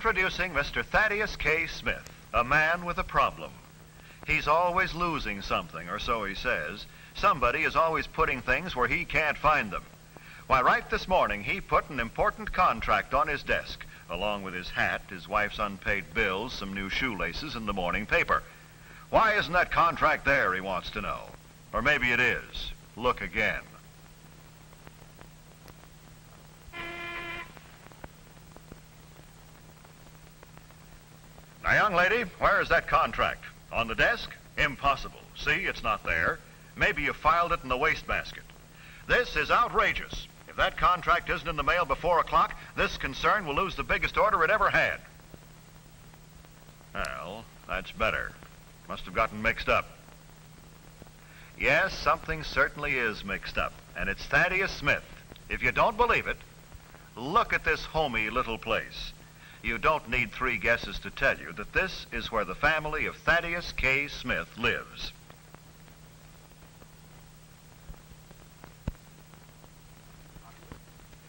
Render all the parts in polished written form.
Introducing Mr. Thaddeus K. Smith, a man with a problem. He's always losing something, or so he says. Somebody is always putting things where he can't find them. Why, right this morning, he put an important contract on his desk, along with his hat, his wife's unpaid bills, some new shoelaces, and the morning paper. Why isn't that contract there, he wants to know. Or maybe it is. Look again. Now, young lady, where is that contract? On the desk? Impossible. See, it's not there. Maybe you filed it in the wastebasket. This is outrageous. If that contract isn't in the mail before o'clock, this concern will lose the biggest order it ever had. Well, that's better. Must have gotten mixed up. Yes, something certainly is mixed up, and it's Thaddeus Smith. If you don't believe it, look at this homey little place. You don't need 3 guesses to tell you that this is where the family of Thaddeus K. Smith lives.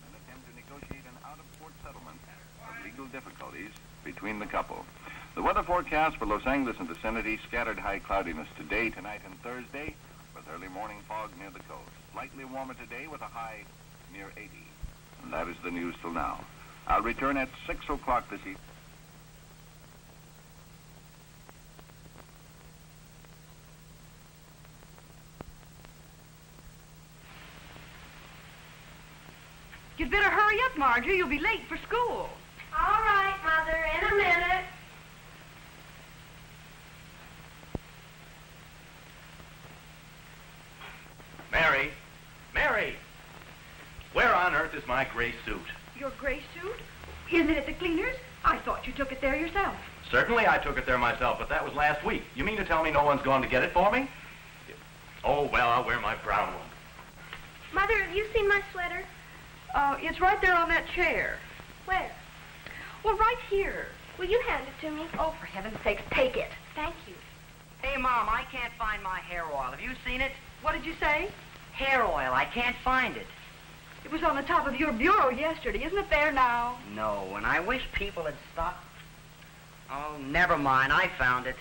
An attempt to negotiate an out-of-court settlement of legal difficulties between the couple. The weather forecast for Los Angeles and vicinity: scattered high cloudiness today, tonight, and Thursday, with early morning fog near the coast. Slightly warmer today with a high near 80. And that is the news till now. I'll return at 6 o'clock this evening. You'd better hurry up, Marjorie. You'll be late for school. All right, Mother, in a minute. Mary! Mary! Where on earth is my gray suit? Your gray suit? Isn't it at the cleaner's? I thought you took it there yourself. Certainly I took it there myself, but that was last week. You mean to tell me no one's gone to get it for me? Oh, well, I'll wear my brown one. Mother, have you seen my sweater? It's right there on that chair. Where? Well, right here. Will you hand it to me? Oh, for heaven's sakes, take it. Thank you. Hey, Mom, I can't find my hair oil. Have you seen it? What did you say? Hair oil. I can't find it. It was on the top of your bureau yesterday. Isn't it there now? No, and I wish people had stopped. Oh, never mind. I found it.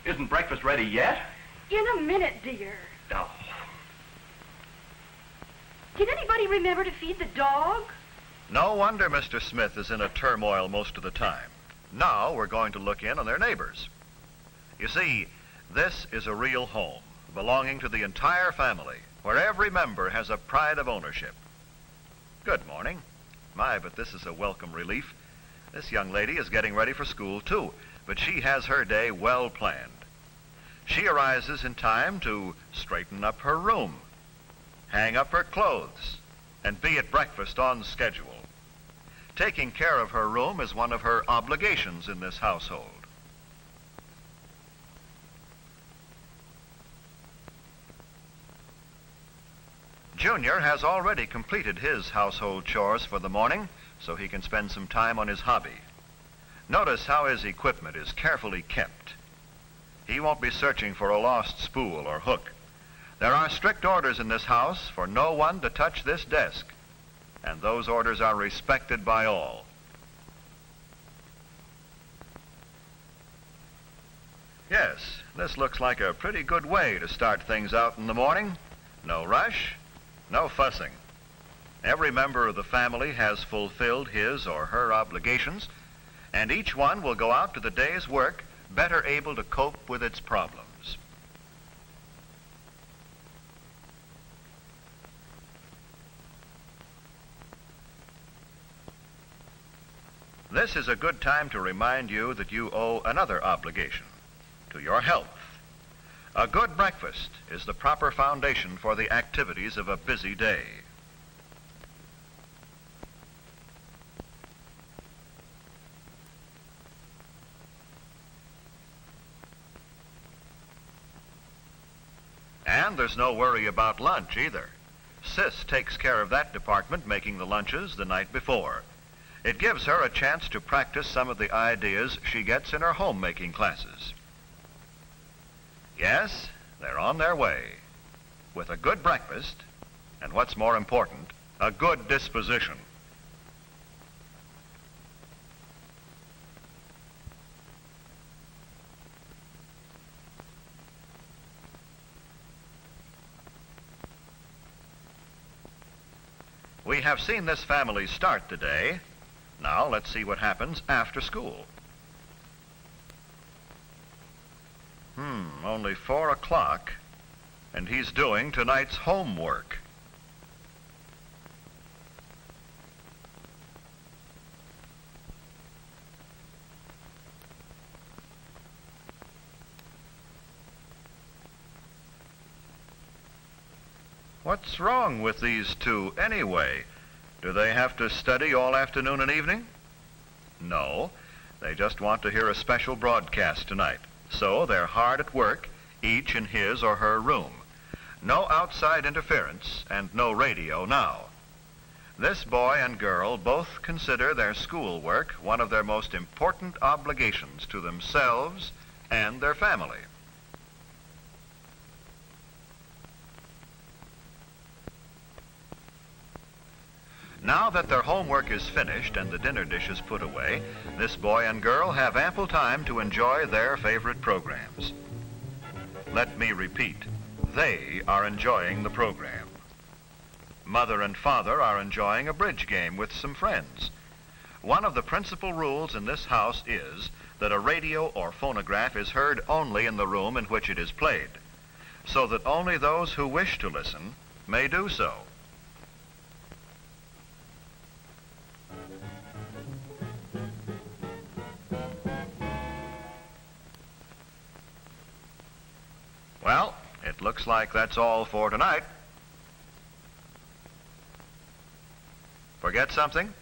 Isn't breakfast ready yet? In a minute, dear. Oh. Did anybody remember to feed the dog? No wonder Mr. Smith is in a turmoil most of the time. Now we're going to look in on their neighbors. You see, this is a real home, belonging to the entire family, where every member has a pride of ownership. Good morning. My, but this is a welcome relief. This young lady is getting ready for school, too, but she has her day well planned. She arises in time to straighten up her room, hang up her clothes, and be at breakfast on schedule. Taking care of her room is one of her obligations in this household. Junior has already completed his household chores for the morning, so he can spend some time on his hobby. Notice how his equipment is carefully kept. He won't be searching for a lost spool or hook. There are strict orders in this house for no one to touch this desk, and those orders are respected by all. Yes, this looks like a pretty good way to start things out in the morning. No rush, no fussing. Every member of the family has fulfilled his or her obligations, and each one will go out to the day's work better able to cope with its problems. This is a good time to remind you that you owe another obligation, to your health. A good breakfast is the proper foundation for the activities of a busy day. And there's no worry about lunch either. Sis takes care of that department, making the lunches the night before. It gives her a chance to practice some of the ideas she gets in her homemaking classes. Yes, They're on their way with a good breakfast and, what's more important, a good disposition. We have seen this family start the day. Now let's see what happens after school. Only 4 o'clock, and he's doing tonight's homework. What's wrong with these two anyway? Do they have to study all afternoon and evening? No, they just want to hear a special broadcast tonight. So they're hard at work, each in his or her room. No outside interference and no radio now. This boy and girl both consider their schoolwork one of their most important obligations to themselves and their family. Now that their homework is finished and the dinner dishes put away, this boy and girl have ample time to enjoy their favorite programs. Let me repeat, they are enjoying the program. Mother and father are enjoying a bridge game with some friends. One of the principal rules in this house is that a radio or phonograph is heard only in the room in which it is played, so that only those who wish to listen may do so. Well, it looks like that's all for tonight. Forget something?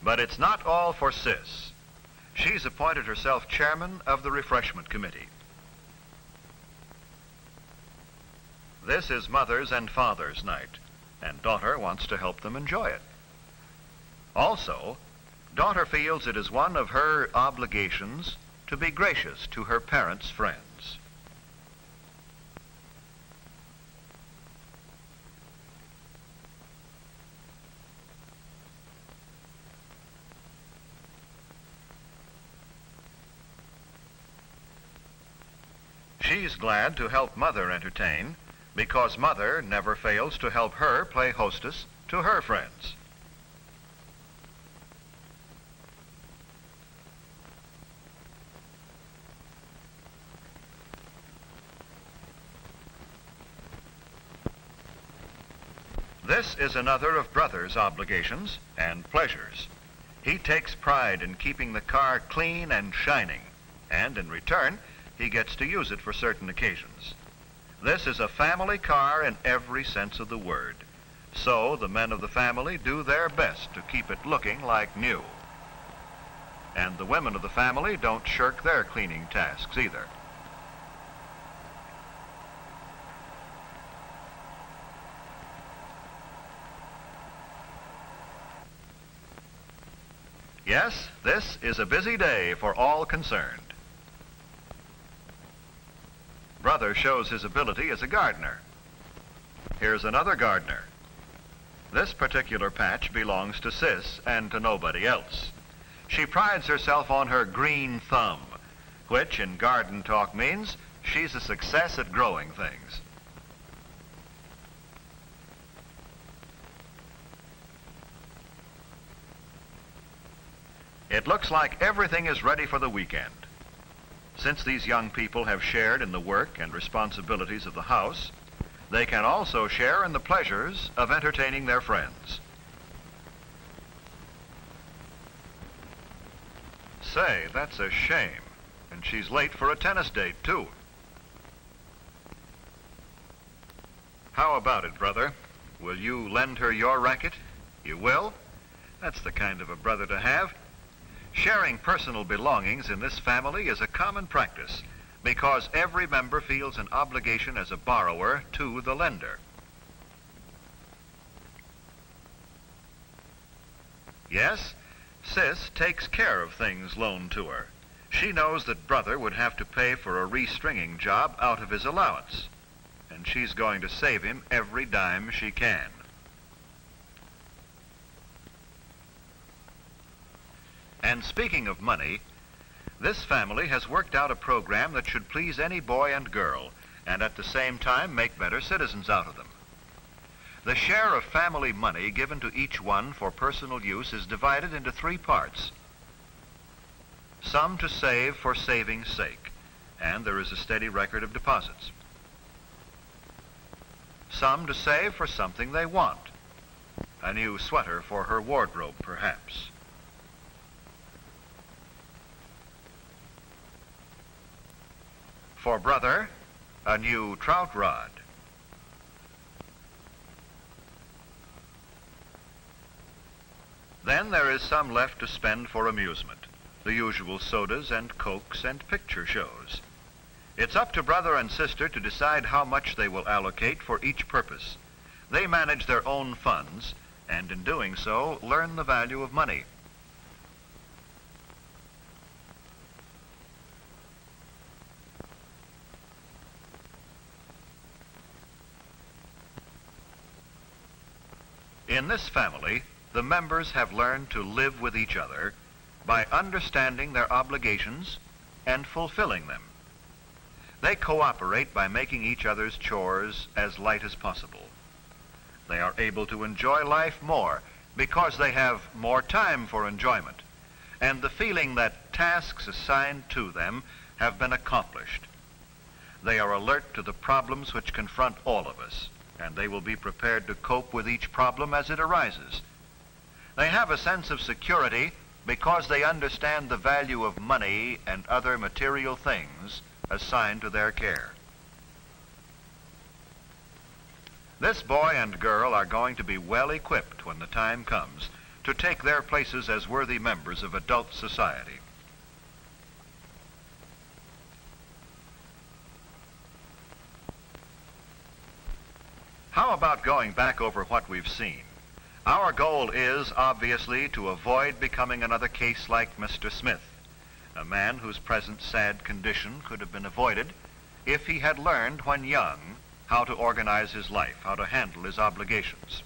But it's not all for Sis. She's appointed herself chairman of the refreshment committee. This is Mother's and Father's night, and daughter wants to help them enjoy it. Also, daughter feels it is one of her obligations to be gracious to her parents' friends. She's glad to help Mother entertain because Mother never fails to help her play hostess to her friends. This is another of Brother's obligations and pleasures. He takes pride in keeping the car clean and shining, and in return, he gets to use it for certain occasions. This is a family car in every sense of the word, so the men of the family do their best to keep it looking like new. And the women of the family don't shirk their cleaning tasks either. Yes, this is a busy day for all concerned. Brother shows his ability as a gardener. Here's another gardener. This particular patch belongs to Sis and to nobody else. She prides herself on her green thumb, which in garden talk means she's a success at growing things. It looks like everything is ready for the weekend. Since these young people have shared in the work and responsibilities of the house, they can also share in the pleasures of entertaining their friends. Say, that's a shame. And she's late for a tennis date, too. How about it, brother? Will you lend her your racket? You will? That's the kind of a brother to have. Sharing personal belongings in this family is a common practice because every member feels an obligation as a borrower to the lender. Yes, Sis takes care of things loaned to her, She knows that Brother would have to pay for a restringing job out of his allowance, and she's going to save him every dime she can. And speaking of money, this family has worked out a program that should please any boy and girl, and at the same time make better citizens out of them. The share of family money given to each one for personal use is divided into 3 parts. Some to save for saving's sake, and there is a steady record of deposits. Some to save for something they want, a new sweater for her wardrobe, perhaps. For Brother, a new trout rod. Then there is some left to spend for amusement, the usual sodas and cokes and picture shows. It's up to brother and sister to decide how much they will allocate for each purpose. They manage their own funds, and in doing so, learn the value of money. In this family, the members have learned to live with each other by understanding their obligations and fulfilling them. They cooperate by making each other's chores as light as possible. They are able to enjoy life more because they have more time for enjoyment, and the feeling that tasks assigned to them have been accomplished. They are alert to the problems which confront all of us, and they will be prepared to cope with each problem as it arises. They have a sense of security because they understand the value of money and other material things assigned to their care. This boy and girl are going to be well equipped when the time comes to take their places as worthy members of adult society. How about going back over what we've seen? Our goal is, obviously, to avoid becoming another case like Mr. Smith, a man whose present sad condition could have been avoided if he had learned when young how to organize his life, how to handle his obligations.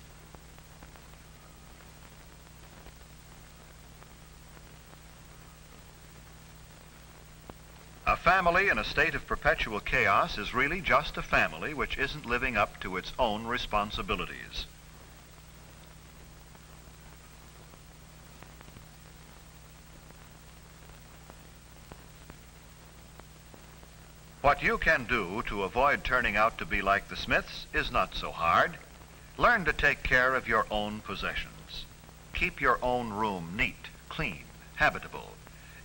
A family in a state of perpetual chaos is really just a family which isn't living up to its own responsibilities. What you can do to avoid turning out to be like the Smiths is not so hard. Learn to take care of your own possessions. Keep your own room neat, clean, habitable.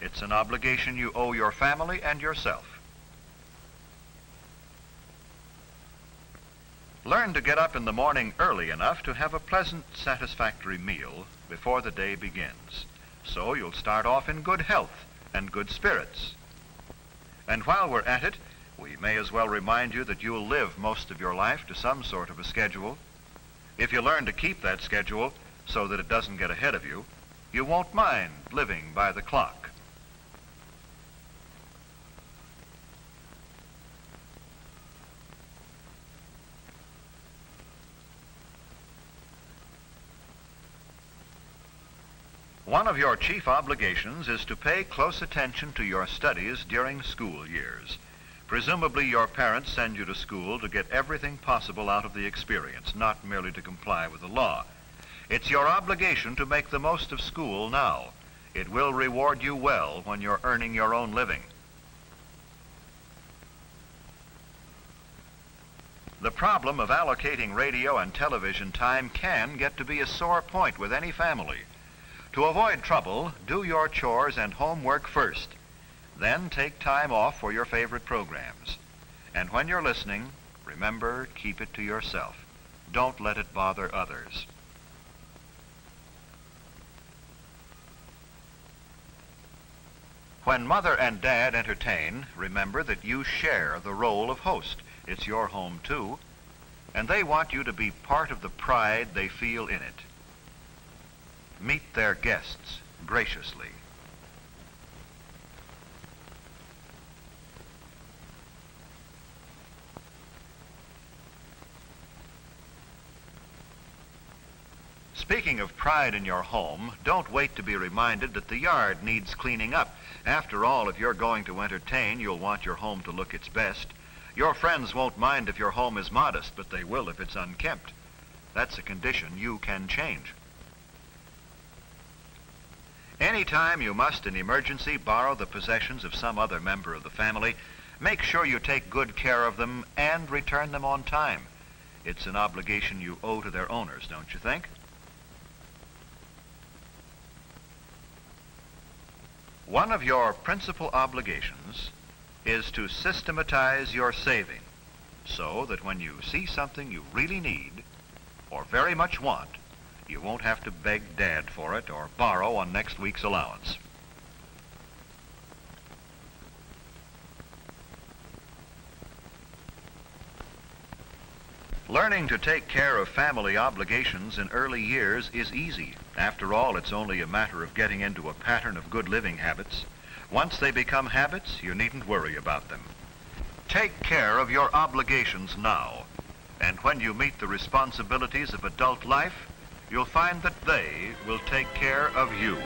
It's an obligation you owe your family and yourself. Learn to get up in the morning early enough to have a pleasant, satisfactory meal before the day begins. So you'll start off in good health and good spirits. And while we're at it, we may as well remind you that you'll live most of your life to some sort of a schedule. If you learn to keep that schedule so that it doesn't get ahead of you, you won't mind living by the clock. One of your chief obligations is to pay close attention to your studies during school years. Presumably your parents send you to school to get everything possible out of the experience, not merely to comply with the law. It's your obligation to make the most of school now. It will reward you well when you're earning your own living. The problem of allocating radio and television time can get to be a sore point with any family. To avoid trouble, do your chores and homework first. Then take time off for your favorite programs. And when you're listening, remember, keep it to yourself. Don't let it bother others. When Mother and Dad entertain, remember that you share the role of host. It's your home too, and they want you to be part of the pride they feel in it. Meet their guests graciously. Speaking of pride in your home, don't wait to be reminded that the yard needs cleaning up. After all, if you're going to entertain, you'll want your home to look its best. Your friends won't mind if your home is modest, but they will if it's unkempt. That's a condition you can change. Anytime you must, in emergency, borrow the possessions of some other member of the family, make sure you take good care of them and return them on time. It's an obligation you owe to their owners, don't you think? One of your principal obligations is to systematize your saving so that when you see something you really need or very much want, you won't have to beg Dad for it or borrow on next week's allowance. Learning to take care of family obligations in early years is easy. After all, it's only a matter of getting into a pattern of good living habits. Once they become habits, you needn't worry about them. Take care of your obligations now, and when you meet the responsibilities of adult life, you'll find that they will take care of you.